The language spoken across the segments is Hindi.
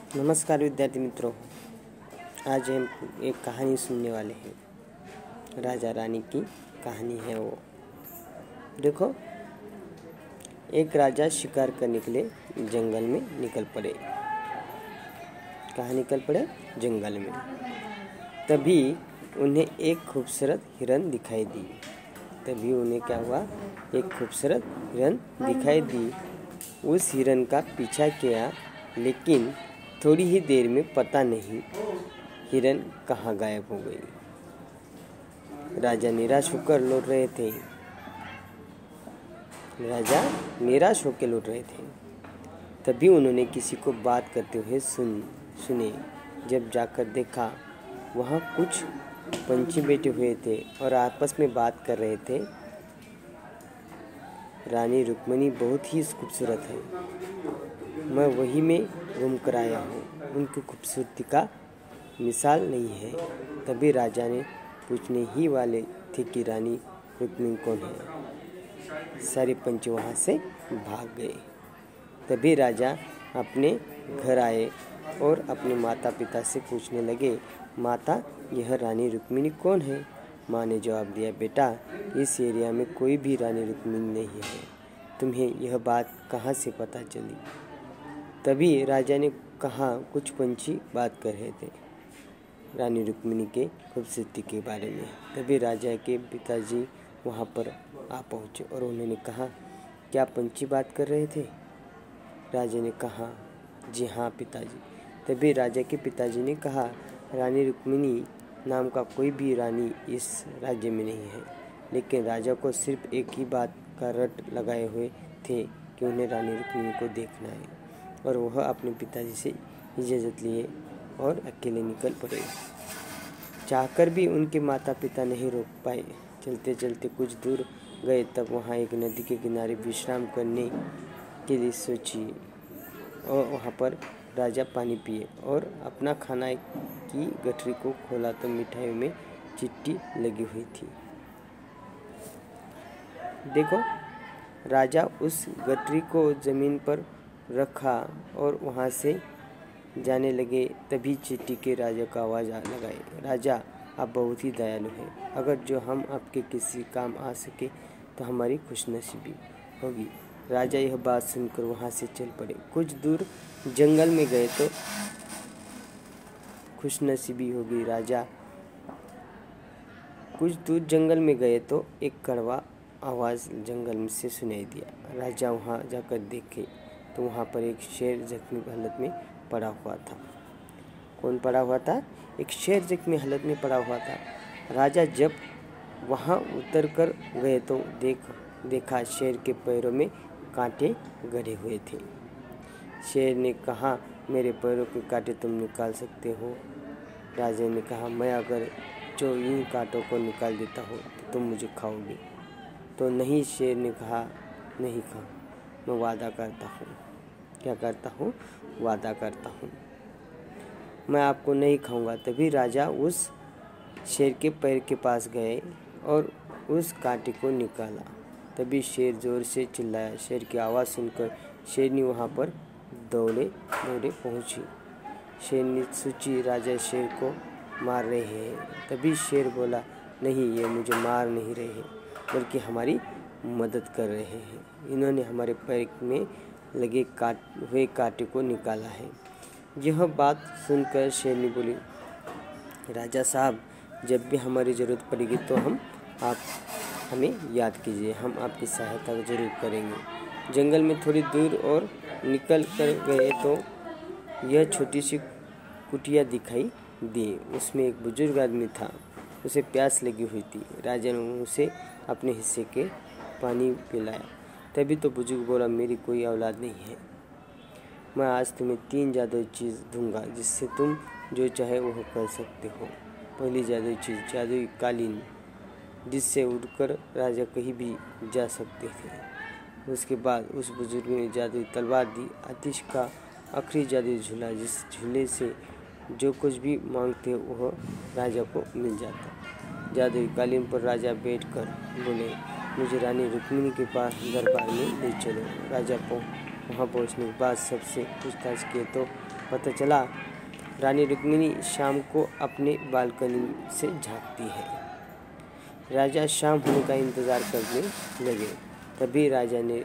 नमस्कार विद्यार्थी मित्रों, आज हम एक कहानी सुनने वाले हैं। राजा रानी की कहानी है वो। देखो, एक राजा शिकार करने के लिए जंगल में निकल पड़े। कहाँ निकल पड़े? जंगल में। तभी उन्हें एक खूबसूरत हिरन दिखाई दी। क्या हुआ? एक खूबसूरत हिरन दिखाई दी। उस हिरन का पीछा किया, लेकिन थोड़ी ही देर में पता नहीं हिरन कहाँ गायब हो गई। राजा निराश होकर लौट रहे थे। तभी उन्होंने किसी को बात करते हुए सुने। जब जाकर देखा, वहाँ कुछ पंछी बैठे हुए थे और आपस में बात कर रहे थे। रानी रुक्मिणी बहुत ही खूबसूरत है। मैं वही में घूम कर आया हूँ। उनकी खूबसूरती का मिसाल नहीं है। तभी राजा ने पूछने ही वाले थे कि रानी रुक्मिणी कौन है। सारे पंछी वहाँ से भाग गए। तभी राजा अपने घर आए और अपने माता पिता से पूछने लगे, माता, यह रानी रुक्मिणी कौन है? माँ ने जवाब दिया, बेटा, इस एरिया में कोई भी रानी रुक्मिणी नहीं है। तुम्हें यह बात कहाँ से पता चली? तभी राजा ने कहा, कुछ पंछी बात कर रहे थे रानी रुक्मिणी के खूबसूरती के बारे में। तभी राजा के पिताजी वहाँ पर आ पहुँचे और उन्होंने कहा, क्या पंछी बात कर रहे थे? राजा ने कहा, जी हाँ पिताजी। तभी राजा के पिताजी ने कहा, रानी रुक्मिणी नाम का कोई भी रानी इस राज्य में नहीं है। लेकिन राजा को सिर्फ एक ही बात का रट लगाए हुए थे कि उन्हें रानी रुक्मिणी को देखना है, और वह अपने पिताजी से इजाज़त लिए और अकेले निकल पड़े। चाहकर भी उनके माता पिता नहीं रोक पाए। चलते चलते कुछ दूर गए, तब वहाँ एक नदी के किनारे विश्राम करने के लिए सोची, और वहाँ पर राजा पानी पिए और अपना खाना की गठरी को खोला तो मिठाई में चिट्ठी लगी हुई थी। देखो, राजा उस गठरी को ज़मीन पर रखा और वहाँ से जाने लगे। तभी चिट्ठी के राजा का आवाज़ लगाई, राजा, आप बहुत ही दयालु हैं। अगर जो हम आपके किसी काम आ सके तो हमारी खुशनसीबी होगी। राजा यह बात सुनकर वहाँ से चल पड़े। कुछ दूर जंगल में गए तो खुशनसीबी होगी। कुछ दूर जंगल में गए तो एक कड़वा आवाज़ जंगल में से सुनाई दिया। राजा वहाँ जाकर देखे तो वहाँ पर एक शेर जख्मी हालत में पड़ा हुआ था। कौन पड़ा हुआ था? एक शेर जख्मी हालत में पड़ा हुआ था। राजा जब वहाँ उतर कर गए तो देखा शेर के पैरों में कांटे गड़े हुए थे। शेर ने कहा, मेरे पैरों के कांटे तुम निकाल सकते हो? राजा ने कहा, मैं अगर जो इन कांटों को निकाल देता हूँ तो तुम मुझे खाओगे? तो नहीं, शेर ने कहा, नहीं खा, मैं वादा करता हूँ। क्या करता हूँ? वादा करता हूँ, मैं आपको नहीं खाऊंगा। तभी राजा उस शेर के पैर के पास गए और उस कांटे को निकाला। तभी शेर जोर से चिल्लाया। शेर की आवाज़ सुनकर शेरनी वहाँ पर दौड़े पहुँची। शेरनी सोची, राजा शेर को मार रहे हैं। तभी शेर बोला, नहीं, ये मुझे मार नहीं रहे हैं, बल्कि हमारी मदद कर रहे हैं। इन्होंने हमारे पैर में लगे हुए कांटे को निकाला है। यह बात सुनकर शेरनी बोली, राजा साहब, जब भी हमारी ज़रूरत पड़ेगी तो आप हमें याद कीजिए, हम आपकी सहायता ज़रूर करेंगे। जंगल में थोड़ी दूर और निकल कर गए तो यह छोटी सी कुटिया दिखाई दी। उसमें एक बुजुर्ग आदमी था। उसे प्यास लगी हुई थी। राजा ने उसे अपने हिस्से के पानी पिलाया। तभी तो बुजुर्ग बोला, मेरी कोई औलाद नहीं है। मैं आज तुम्हें 3 जादुई चीज़ दूंगा, जिससे तुम जो चाहे वह कर सकते हो। पहली जादुई चीज़, जादुई कालीन, जिससे उड़कर राजा कहीं भी जा सकते थे। उसके बाद उस बुजुर्ग ने जादुई तलवार दी। आतिश का आखिरी जादुई झूला, जिस झूले से जो कुछ भी मांगते वह राजा को मिल जाता। जादुई कालीन पर राजा बैठकर बोले, मुझे रानी रुक्मिणी के पास दरबार में ले चलो। राजा को वहाँ पहुँचने के बाद सबसे पूछताछ किए तो पता चला रानी रुक्मिणी शाम को अपने बालकनी से झांकती है। राजा शाम होने का इंतज़ार करने लगे। तभी राजा ने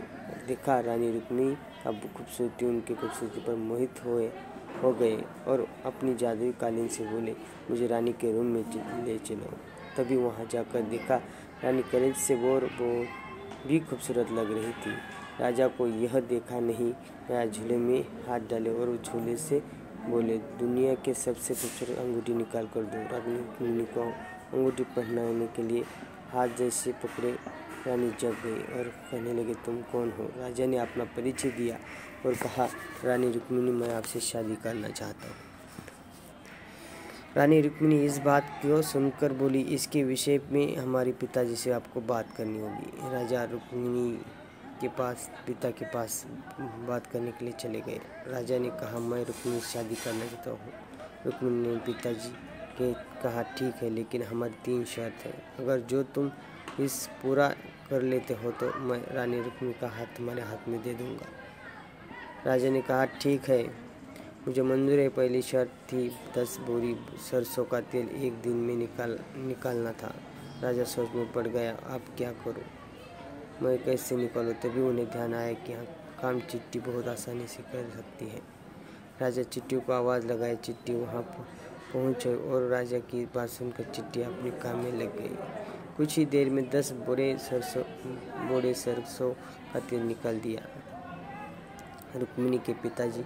देखा रानी रुक्मिणी का खूबसूरती उनकी खूबसूरती पर मोहित हो गए और अपनी जादुई कालीन से बोले, मुझे रानी के रूम में ले चलो। तभी वहाँ जाकर देखा रानी कलेज से वो भी खूबसूरत लग रही थी। राजा को यह देखा नहीं गया, झूले में हाथ डाले और झूले से बोले, दुनिया के सबसे खूबसूरत अंगूठी निकाल कर दो। रानी रुक्मिणी को अंगूठी पहनाने के लिए हाथ जैसे पकड़े रानी जग गई और कहने लगे, तुम कौन हो? राजा ने अपना परिचय दिया और कहा, रानी रुक्मिणी, मैं आपसे शादी करना चाहता हूँ। रानी रुक्मिणी इस बात को सुनकर बोली, इसके विषय में हमारे पिताजी से आपको बात करनी होगी। राजा रुक्मिणी के पास पिता के पास बात करने के लिए चले गए। राजा ने कहा, मैं रुक्मिणी से शादी करना चाहता हूँ। रुक्मिणी ने पिताजी के कहा, ठीक है, लेकिन हमारी 3 शर्त है। अगर जो तुम इस पूरा कर लेते हो तो मैं रानी रुक्मिणी का हाथ तुम्हारे हाथ में दे दूँगा। राजा ने कहा, ठीक है, मुझे मंजूर है। पहली शर्त थी 10 बोरी सरसों का तेल 1 दिन में निकालना था। राजा सोच में पड़ गया, अब क्या करूं? मैं कैसे निकालूं? तभी उन्हें ध्यान आया कि हाँ, काम चिट्ठी बहुत आसानी से कर सकती है। राजा चिट्ठी को आवाज़ लगाए। चिट्ठी वहाँ पहुँच और राजा की बात सुनकर चिट्ठी अपने काम में लग गई। कुछ ही देर में 10 बोरे सरसों का तेल निकाल दिया। रुक्मिणी के पिताजी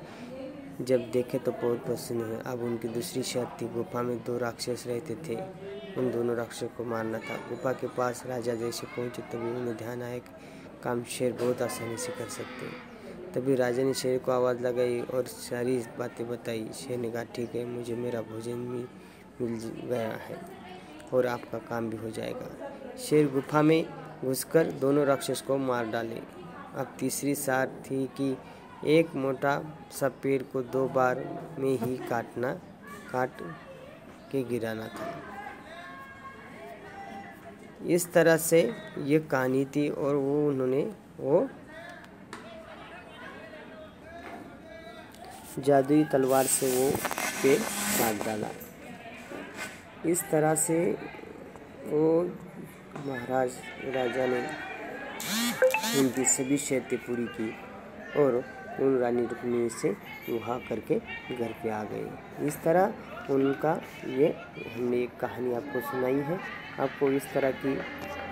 जब देखे तो बहुत प्रसन्न हुए। अब उनकी दूसरी शर्त थी, गुफा में 2 राक्षस रहते थे, उन दोनों राक्षसों को मारना था। गुफा के पास राजा जैसे पहुंचे तभी उन्हें ध्यान आया कि काम शेर बहुत आसानी से कर सकते हैं। तभी राजा ने शेर को आवाज़ लगाई और सारी बातें बताई। शेर ने कहा, ठीक है, मुझे मेरा भोजन भी मिल गया है और आपका काम भी हो जाएगा। शेर गुफा में घुसकर दोनों राक्षस को मार डाले। अब तीसरी शर्त थी कि एक मोटा सा पेड़ को 2 बार में ही काट के गिराना था। इस तरह से ये कहानी थी और वो जादुई तलवार से वो पेड़ काट डाला। इस तरह से वो राजा ने उनकी सभी शर्तें पूरी की और उन रानी रुक्मिणी से विवाह करके घर पे आ गए। इस तरह उनका हमने एक कहानी आपको सुनाई है। आपको इस तरह की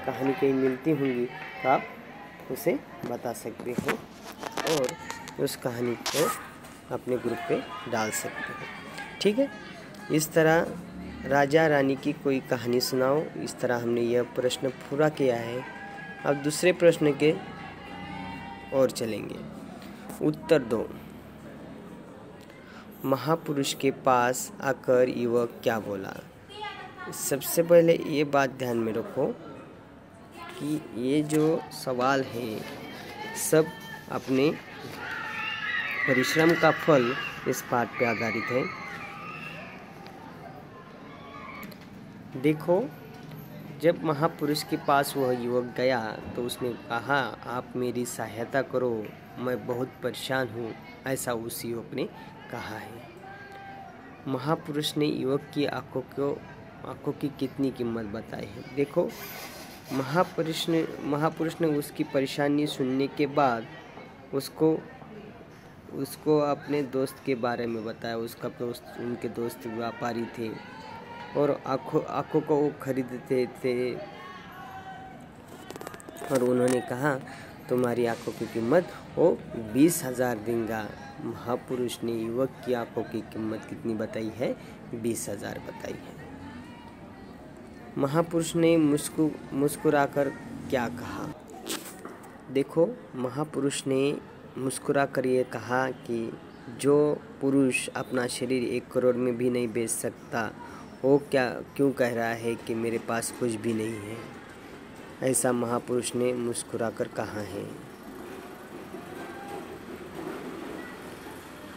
कहानी कहीं मिलती होंगी तो आप उसे बता सकते हो और उस कहानी को अपने ग्रुप पे डाल सकते हो। ठीक है, इस तरह राजा रानी की कोई कहानी सुनाओ। इस तरह हमने यह प्रश्न पूरा किया है। अब दूसरे प्रश्न के और चलेंगे। उत्तर दो। महापुरुष के पास आकर युवक क्या बोला? सबसे पहले ये बात ध्यान में रखो कि ये जो सवाल है सब अपने परिश्रम का फल इस पाठ पे आधारित है। देखो, जब महापुरुष के पास वह युवक गया तो उसने कहा, आप मेरी सहायता करो, मैं बहुत परेशान हूँ, ऐसा उस युवक ने कहा है। महापुरुष ने युवक की आंखों की कितनी कीमत बताई है। देखो, महापुरुष ने उसकी परेशानी सुनने के बाद उसको अपने दोस्त के बारे में बताया। उसका दोस्त, उनके दोस्त व्यापारी थे और आँखों को वो खरीदते थे और उन्होंने कहा, तुम्हारी आँखों की कीमत वो 20,000 देंगे। महापुरुष ने युवक की आँखों की कीमत कितनी बताई है? 20,000 बताई है। महापुरुष ने मुस्कुराकर क्या कहा? देखो, महापुरुष ने मुस्कुराकर ये कहा कि जो पुरुष अपना शरीर 1 करोड़ में भी नहीं बेच सकता, वो क्यों कह रहा है कि मेरे पास कुछ भी नहीं है? ऐसा महापुरुष ने मुस्कुराकर कहा है।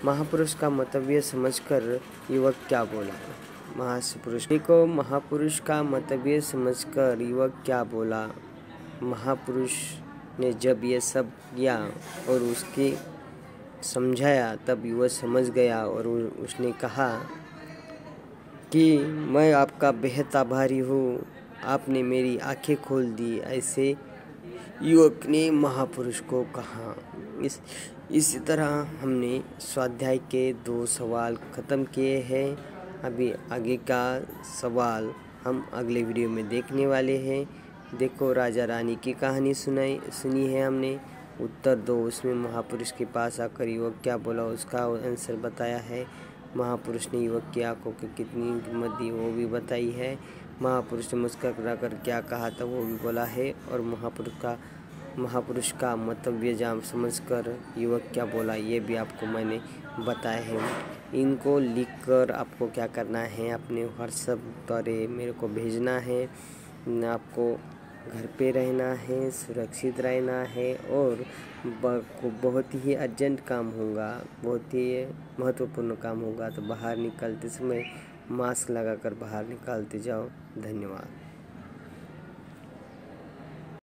महापुरुष का मंतव्य समझकर युवक क्या बोला? महापुरुष का मंतव्य समझकर युवक क्या बोला? महापुरुष ने जब ये सब किया और समझाया तब युवक समझ गया और उसने कहा कि मैं आपका बेहद आभारी हूँ, आपने मेरी आंखें खोल दी। ऐसे युवक ने महापुरुष को कहा। इसी तरह हमने स्वाध्याय के 2 सवाल ख़त्म किए हैं। अभी आगे का सवाल हम अगले वीडियो में देखने वाले हैं। देखो, राजा रानी की कहानी सुनी है हमने। उत्तर दो, उसमें महापुरुष के पास आकर युवक क्या बोला उसका आंसर बताया है। महापुरुष ने युवक की आंखों की कितनी कीमत दी वो भी बताई है। महापुरुष ने मुस्कुरा कर क्या कहा था वो भी बोला है। और महापुरुष का मंतव्य जान समझकर युवक क्या बोला ये भी आपको मैंने बताया है। इनको लिखकर आपको क्या करना है, अपने व्हाट्सएप द्वारा मेरे को भेजना है। आपको घर पे रहना है, सुरक्षित रहना है और बहुत ही अर्जेंट काम होगा, बहुत ही महत्वपूर्ण काम होगा तो बाहर निकलते समय मास्क लगाकर बाहर निकालते जाओ। धन्यवाद।